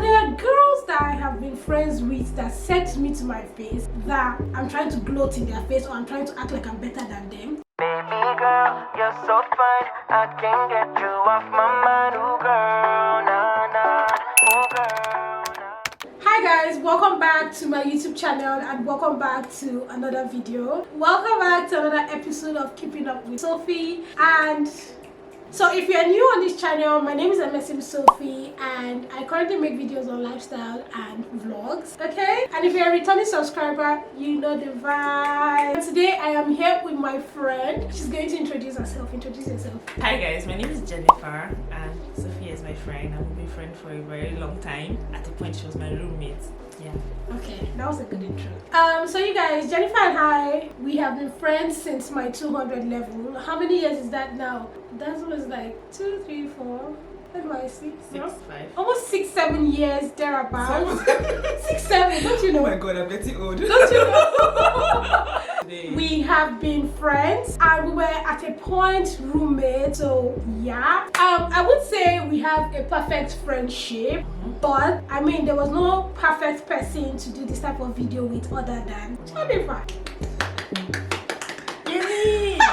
there are girls that I have been friends with that said to me to my face that I'm trying to gloat in their face or I'm trying to act like I'm better than them. Baby girl, you're so fine, I can't get you off my mind, ooh girl, nah, nah, ooh girl, nah. Hi guys, welcome back to my YouTube channel and welcome back to another video. Welcome back to another episode of Keeping Up with Sophie. And so if you're new on this channel, my name is Sophie and I currently make videos on lifestyle and vlogs, okay? And if you're a returning subscriber, you know the vibe. Today I am here with my friend. She's going to introduce herself. Introduce yourself. Hi guys, my name is Jennifer and Sophie is my friend. I've been a friend for a very long time. At the point she was my roommate. Yeah. Okay, that was a good intro. So you guys, Jennifer and I, we have been friends since my 200 level. How many years is that now? That was like 2, 3, 4. That's my 6, no? 5. Almost 6, 7 years thereabouts. 6, 7, don't you know? Oh my god, I'm getting old. Don't you know? We have been friends and we were at a point roommates, so yeah. I would say we have a perfect friendship, but I mean there was no perfect person to do this type of video with other than Jennifer.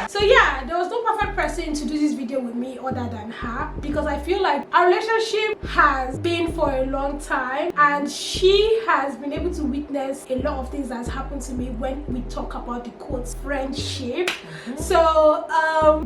So yeah, there was no perfect person to do this video with me other than her, because I feel like our relationship has been for a long time and she has been able to witness a lot of things that's happened to me when we talk about the quote friendship. So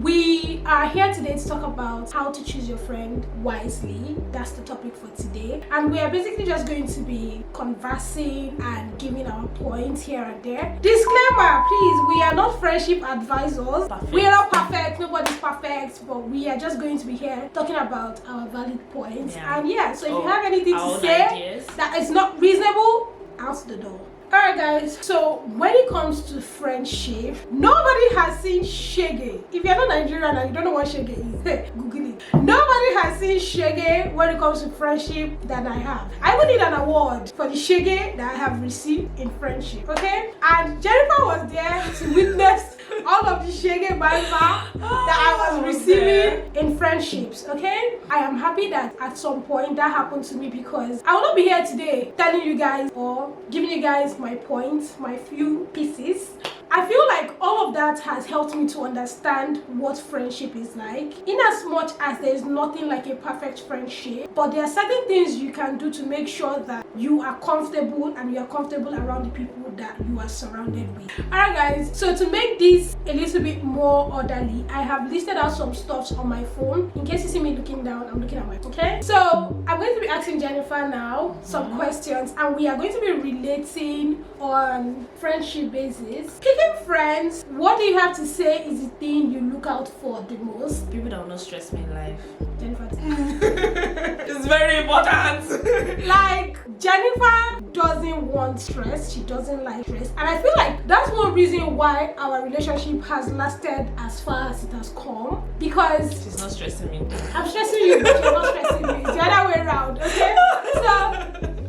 we are here today to talk about how to choose your friend wisely. That's the topic for today, and we are basically just going to be conversing and giving our points here and there. Disclaimer, please, we are not friendship advisors. We are not perfect, nobody's perfect, but we are just going to be here talking about our valid points. And yeah, so if you have anything to say that is not reasonable, out the door. Alright guys, so when it comes to friendship, nobody has seen shege. If you're not Nigerian and you don't know what shege is, Google it. Nobody has seen shege when it comes to friendship that I have. I even need an award for the shege that I have received in friendship, okay? And Jennifer was there to witness all of the shege banter that I was receiving in friendships, okay? I am happy that at some point that happened to me, because I will not be here today telling you guys or giving you guys my points, my few pieces. I feel like all of that has helped me to understand what friendship is like, in as much as there is nothing like a perfect friendship, but there are certain things you can do to make sure that you are comfortable and you are comfortable around the people that you are surrounded with. Alright guys, so to make this a little bit more orderly, I have listed out some stuffs on my phone. In case you see me looking down, I'm looking at my phone, okay? So I'm going to be asking Jennifer now some questions, and we are going to be relating on friendship basis. Picking friends, what do you have to say is the thing you look out for the most? People that will not stress me in life. Jennifer. It's very important. Like, Jennifer doesn't want stress, she doesn't like stress, and I feel like that's one reason why our relationship has lasted as far as it has come, because She's not stressing me. I'm stressing you, but you're not stressing me. It's the other way around, okay? So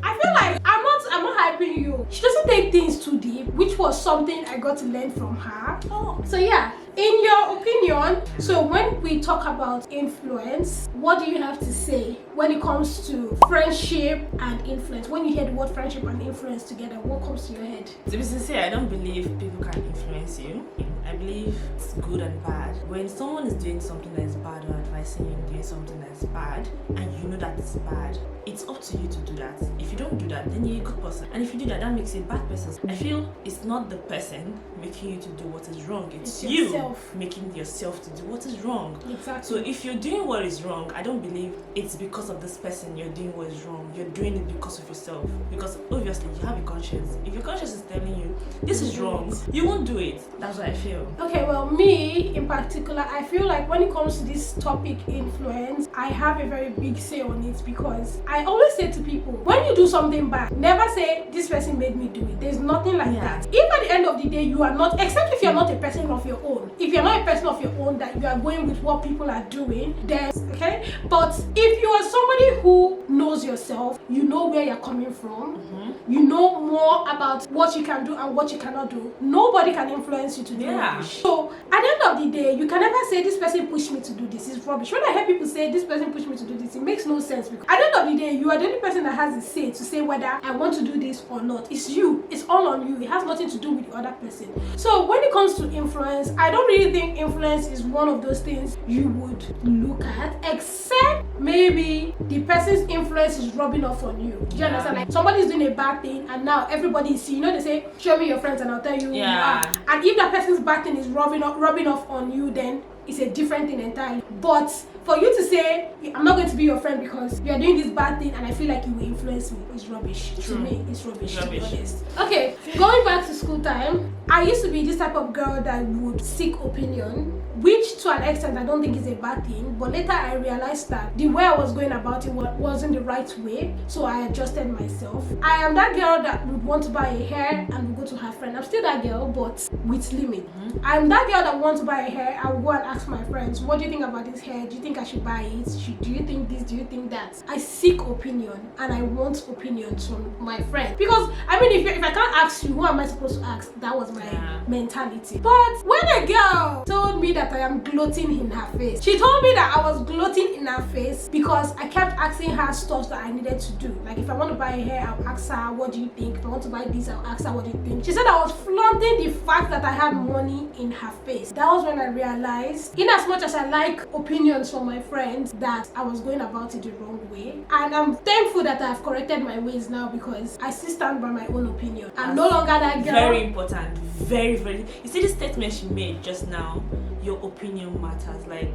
I feel like I'm not hyping you. She doesn't take things too deep, which was something I got to learn from her. So yeah, in your opinion, so when we talk about influence, what do you have to say when it comes to friendship and influence? When you hear the word friendship and influence together, what comes to your head? To be sincere, I don't believe people can influence you. I believe it's good and bad. When someone is doing something that is bad or advising you in doing something that is bad, and you know that it's bad, it's up to you to do that. If you don't do that, then you're a good person. And if you do that, that makes you a bad person. I feel it's not the person making you to do what is wrong. It's you yourself making yourself to do what is wrong. Exactly. So if you're doing what is wrong, I don't believe it's because of this person you're doing what is wrong. You're doing it because of yourself. Because obviously you have a conscience. If your conscience is telling you this is wrong, you won't do it. That's what I feel. Okay, well, me in particular, I feel like when it comes to this topic influence, I have a very big say on it, because I always say to people, when you do something bad, never say this person made me do it. There's nothing like that. If at the end of the day you are not, except if you're not a person of your own, if you're not a person of your own that you are going with what people are doing, then okay. But if you are somebody who knows yourself, you know where you're coming from, you know more about what you can do and what you cannot do, nobody can influence you to do it. So at the end of the day, you can never say this person pushed me to do this, it's rubbish. rubbish. When I hear people say this person pushed me to do this, it makes no sense, because at the end of the day, you are the only person that has the say to say whether I want to do this or not. It's you. It's all on you. It has nothing to do with the other person. So when it comes to influence, I don't really think influence is one of those things you would look at, except maybe the person's influence is rubbing off on you. Do you understand? Like somebody's doing a bad thing and now everybody is, they say, show me your friends and I'll tell you who you are. And if that person's bad thing is rubbing off on you, then it's a different thing entirely. But for you to say, I'm not going to be your friend because you are doing this bad thing and I feel like you will influence me, is rubbish. To me, it's rubbish, to be honest. Okay, going back to school time, I used to be this type of girl that would seek opinion, which to an extent I don't think is a bad thing, but later I realized that the way I was going about it wasn't the right way, so I adjusted myself. I am that girl that would want to buy a hair and would go to her friend. I'm still that girl, but with limit. I'm that girl that wants to buy a hair. I will go and ask my friends, what do you think about this hair? Do you think I should buy it? Do you think this? Do you think that? I seek opinion and I want opinions from my friend, because I mean, if I can't ask you, who am I supposed to ask? That was my mentality. But when a girl told me that I am gloating in her face, she told me that I was gloating in her face because I kept asking her stuff that I needed to do. Like if I want to buy a hair, I'll ask her, what do you think? If I want to buy this, I'll ask her, what do you think? She said I was flaunting the fact that I had money in her face. That was when I realized, in as much as I like opinions from my friends, that I was going about it the wrong way. And I'm thankful that I've corrected my ways now, because I still stand by my own opinion. I'm no longer that girl. Very important. Very, very. You see the statement she made just now? Your opinion matters. Like,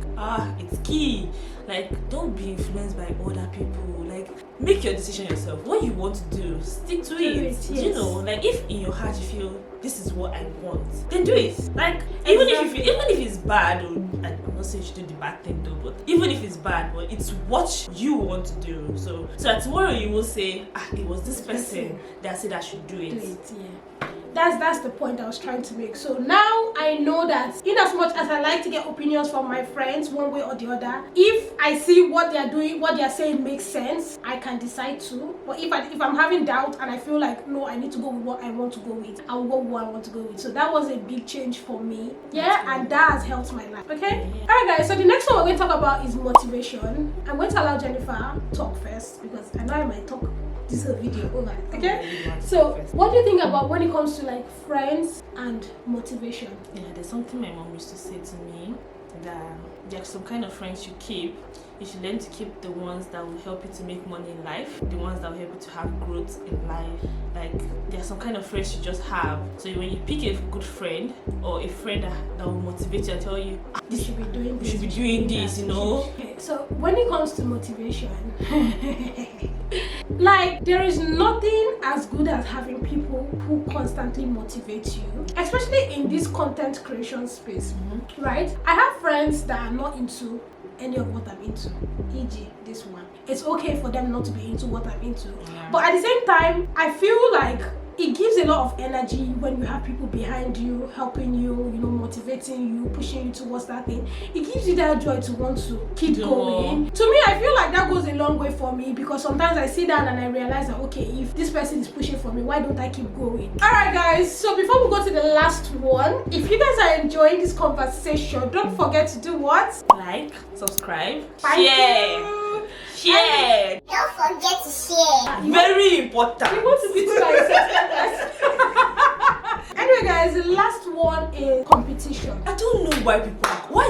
it's key. Like, don't be influenced by other people. Like, make your decision yourself. What you want to do, stick to it. Yes. You know, like if in your heart you feel this is what I want, then do it. Like, even if it's bad, I'm not saying you should do the bad thing though, but even if it's bad, but it's what you want to do. So that tomorrow you will say, it was this person that said I should do it. That's the point I was trying to make. So now I know that in as much as I like to get opinions from my friends one way or the other, if I see what they are doing, what they are saying makes sense, I can decide to. But if I'm having doubt and I feel like, no, I need to go with what I want to go with, I will go with what I want to go with. So that was a big change for me. And that has helped my life. Okay? Alright guys, so the next one we're going to talk about is motivation. I'm going to allow Jennifer to talk first, because I know I might talk this whole video over. Okay? So what do you think about when it comes to like friends and motivation? There's something my mom used to say to me, that there's some kind of friends you keep. You should learn to keep the ones that will help you to make money in life, the ones that will help you to have growth in life. Like, there's some kind of friends you just have. So when you pick a good friend, or a friend that will motivate you and tell you, you should be doing this, you should be doing this, you know. Okay, so when it comes to motivation, like, there is nothing as good as having people who constantly motivate you, especially in this content creation space, right? I have friends that are not into any of what I'm into, e.g. this one. It's okay for them not to be into what I'm into, but at the same time, I feel like it gives a lot of energy when you have people behind you, helping you, motivating you, pushing you towards that thing. It gives you that joy to want to keep going. To me, I feel like that goes a long way for me, because sometimes I sit down and I realize that, okay, if this person is pushing for me, why don't I keep going? Alright guys, so before we go to the last one, if you guys are enjoying this conversation, don't forget to do what? Like, subscribe, share. Don't forget to share. Very important. We want to be too nice. Anyway guys, the last one is competition. I don't know why are you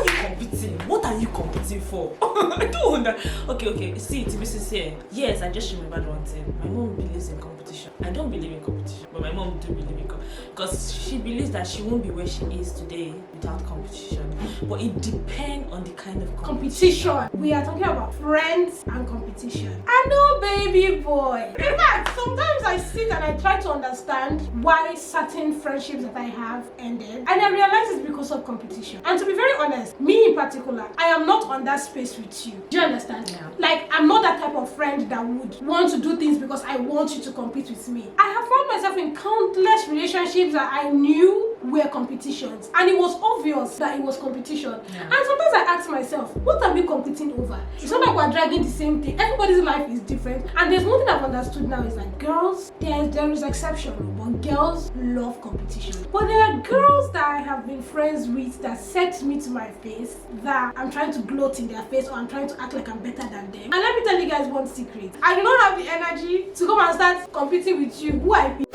competing? What are you competing for? I don't understand. Okay, see, to be sincere, yes, I just remembered one thing. My mom believes in competition. I don't believe in competition, but my mom do believe in competition, because she believes that she won't be where she is today without competition. But it depends on the kind of competition. We are talking about friends and competition. I know, baby boy. In fact, sometimes I sit and I try to understand why certain friendships that I have ended, and I realize it's because of competition. And to be very honest, me in particular, I am not on that space with you. Do you understand? Yeah. Like, I'm not that type of friend that would want to do things because I want you to compete with me. I have found myself in countless relationships that I knew were competitions, and it was obvious that it was competition. Yeah. And sometimes I ask myself, what are we competing over? It's not like we're dragging the same thing. Everybody's life is different, and there's one thing I've understood now is that girls, there is exception, but girls love competition. But there are girls that I have been friends with that said to me to my face that I'm trying to gloat in their face or I'm trying to act like I'm better than them. And let me tell you guys one secret. I do not have the energy to come and start competing with you who I be.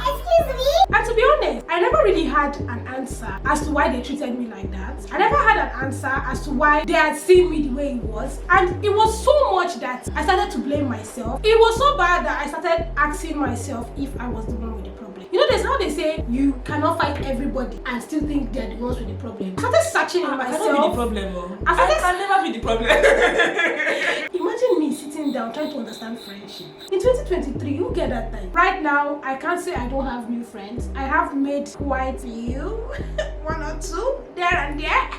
Excuse me? And to be honest, I never really had an answer as to why they treated me like that. I never had an answer as to why they had seen me the way it was. And it was so much that I started to blame myself. It was so bad that I started asking myself if I was the one with the problem. You know, there's how they say you cannot fight everybody and still think they're the ones with the problem. I started searching in myself. I cannot be the problem, oh. I can never be the problem. Imagine me sitting down trying to understand friendship. In 2023, you get that time. Right now, I can't say I don't have new friends. I have made quite few, one or two, there and there.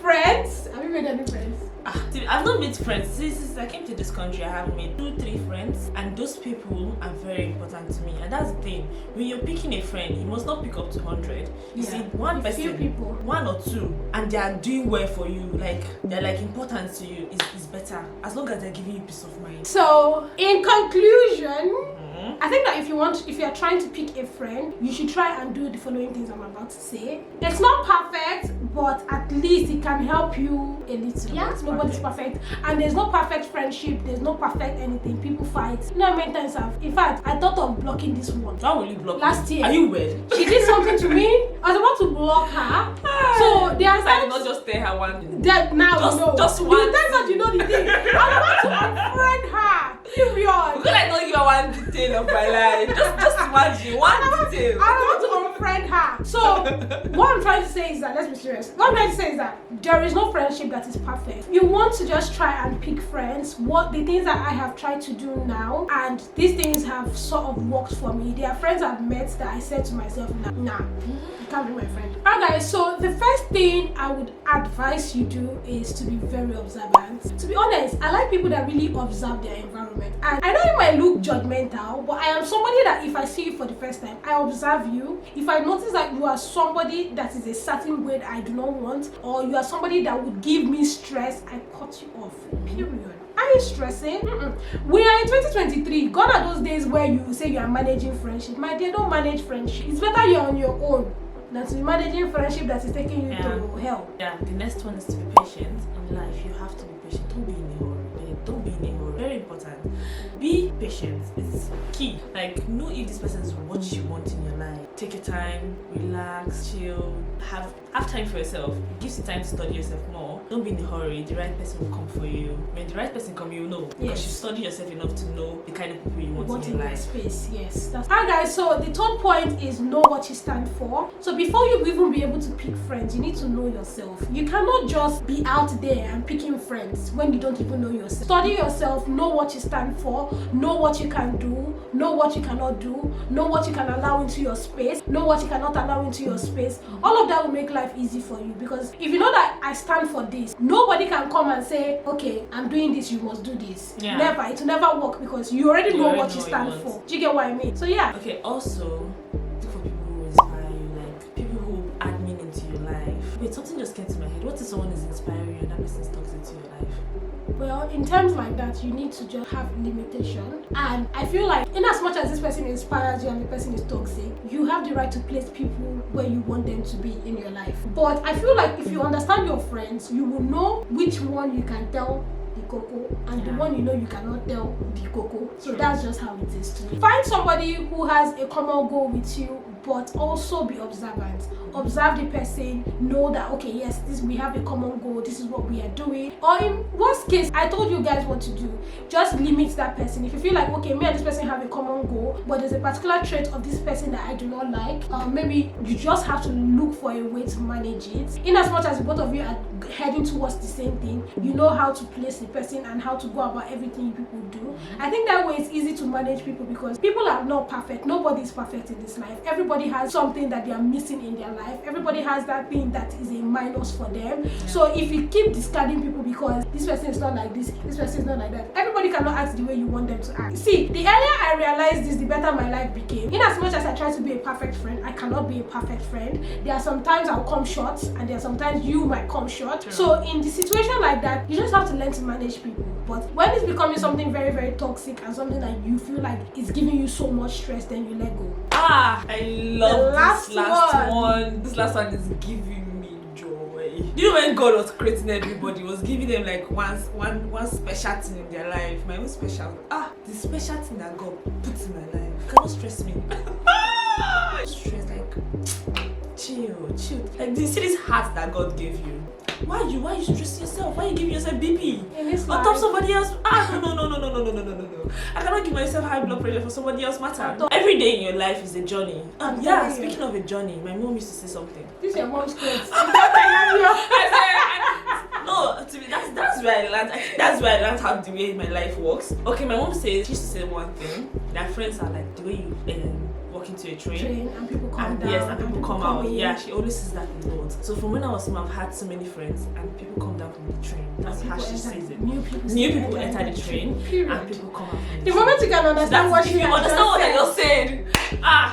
Friends. Have you made any friends? I've not made friends. Since I came to this country, I have made 2-3 friends, and those people are very important to me. And that's the thing. When you're picking a friend, you must not pick up to 100. You see, one person, few people, 1 or 2, and they are doing well for you, like they're like important to you, is better as long as they're giving you peace of mind. So, in conclusion, I think that if you are trying to pick a friend, you should try and do the following things I'm about to say. It's not perfect, but at least it can help you a little. Yeah, nobody's perfect, and there's no perfect friendship. There's no perfect anything. People fight. You know how many times in fact, I thought of blocking this one. Why will you block last me? year? Are you weird? She did something to me. I was about to block her. So there are I did not just tell her one thing. that now Just you know. one. You tell that you know the thing. I'm about to unfriend her. Period. Because I don't give her one detail of my life. Just imagine one detail. I'm about to unfriend her. So what I'm trying to say is that, let's be serious. What I'm trying to say is that there is no friendship that is perfect. You want to just try and pick friends. What the things that I have tried to do now, and these things have sort of worked for me. There are friends I've met that I said to myself, nah, you can't be my friend. Alright guys, so the first thing I would advise you do is to be very observant. To be honest, I like people that really observe their environment. And I know it might look judgmental, but I am somebody that if I see you for the first time, I observe you. If I notice that you are somebody that is a certain way that I do not want, or you are somebody that would give me stress, I cut you off. Period. Are you stressing? We are in 2023. Gone are those days where you say you are managing friendship. My dear, don't manage friendship. It's better you're on your own than to be managing friendship that is taking you to hell. Yeah, the next one is to be patient in life. You have to be patient. Don't be in a hurry. Don't be in a hurry. Very important. Be patient. It's key. Like, know if this person is what you want in your life. Take your time, relax, chill, have time for yourself. It gives you time to study yourself more. Don't be in a hurry. The right person will come for you. When the right person comes, you know. Because you study yourself enough to know the kind of people you want in your life. Space, yes. Alright guys, so the third point is know what you stand for. So before you even be able to pick friends, you need to know yourself. You cannot just be out there and picking friends when you don't even know yourself. Study yourself, know what you stand for, know what you can do, know what you cannot do, know what you can allow into your space, know what you cannot allow into your space. All of that will make life easy for you, because if you know that I stand for this, nobody can come and say, okay, I'm doing this, you must do this. Yeah. Never. It will never work, because you already know what you stand for. Do you get what I mean? So yeah. Okay, also look for people who inspire you, like people who add meaning to your life. Wait, something just came to my head. What if someone is inspiring you and that person talks into your life? Well, in terms like that, you need to just have limitation. And I feel like, in as much as this person inspires you and the person is toxic, you have the right to place people where you want them to be in your life. But I feel like if you understand your friends, you will know which one you can tell the cocoa and the one you know you cannot tell the cocoa. So that's just how it is to me. Find somebody who has a common goal with you, but also be observant. Observe the person, know that okay, yes, we have a common goal, this is what we are doing. Or in worst case, I told you guys what to do. Just limit that person. If you feel like okay, me and this person have a common goal, but there's a particular trait of this person that I do not like, maybe you just have to look for a way to manage it. In as much as both of you are heading towards the same thing, you know how to place the person and how to go about everything you people do. I think that way it's easy to manage people, because people are not perfect. Nobody is perfect in this life. Everybody has something that they are missing in their life. Everybody has that thing that is a minus for them. So if you keep discarding people because this person is not like this person is not like that, everybody everybody cannot act the way you want them to act. See, the earlier I realized this, the better my life became. In as much as I try to be a perfect friend, I cannot be a perfect friend. There are sometimes I'll come short, and there are sometimes you might come short. True. So in the situation like that, you just have to learn to manage people. But when it's becoming something very, very toxic and something that you feel like is giving you so much stress, then you let go. I love this last one. one. This last one is giving me joy. You know, when God was creating everybody, he was giving them like one special thing in their life. My own special. The special thing that God puts in my life cannot stress me. Stress, like chill. Like, do you see this heart that God gave you? Why you stressing yourself? Why you giving yourself BP? On top of somebody else? No. I cannot give myself high blood pressure for somebody else matter. Every day in your life is a journey. Speaking of a journey, my mom used to say something. This is your mom's clothes. No, to me that's where I learned. I think that's where I learned how the way my life works. Okay, my mom says she used to say one thing. That friends are like the way you walk into a train And people come down. Yes, and people come out. in. Yeah, she always says that a lot. So from when I was small, I've had so many friends, and people come down from the train. That's how she says it. New people enter the train, Period. and people come out from The moment you can understand what if she you has understand what I just said,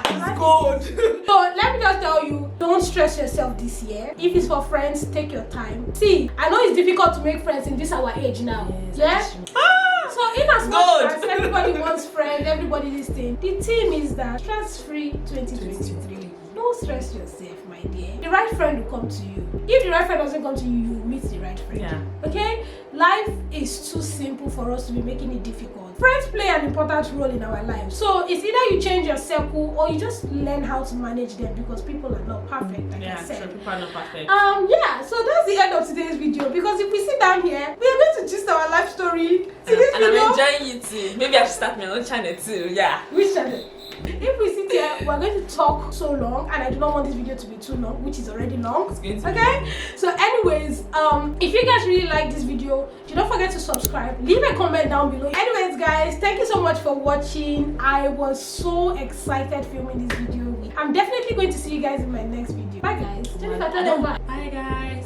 it's gold. So let me just tell you, don't stress yourself this year. If it's for friends, take your time. See, I know it's difficult to make friends in this our age now. Yes, So in as much as everybody wants friends, everybody this thing, the theme is that stress-free 2023. Don't stress yourself, my dear. The right friend will come to you. If the right friend doesn't come to you, you will meet the right friend. Yeah. Okay? Life is too simple for us to be making it difficult. Friends play an important role in our lives. So it's either you change your circle or you just learn how to manage them, because people are not perfect, like I said. True, people are not perfect. So that's the end of today's video, because if we sit down here, we are going to gist our life story. See this And video? I'm enjoying you too. Maybe I should start my own channel too. Yeah. Which channel? If we sit here, we're going to talk so long, and I do not want this video to be too long, which is already long. It's going to be Okay? long. So anyways, if you guys really like this video, do not forget to subscribe. Leave a comment down below. Anyways, guys, thank you so much for watching. I was so excited filming this video. I'm definitely going to see you guys in my next video. Bye, guys. Jennifer, tell them bye. Bye, guys.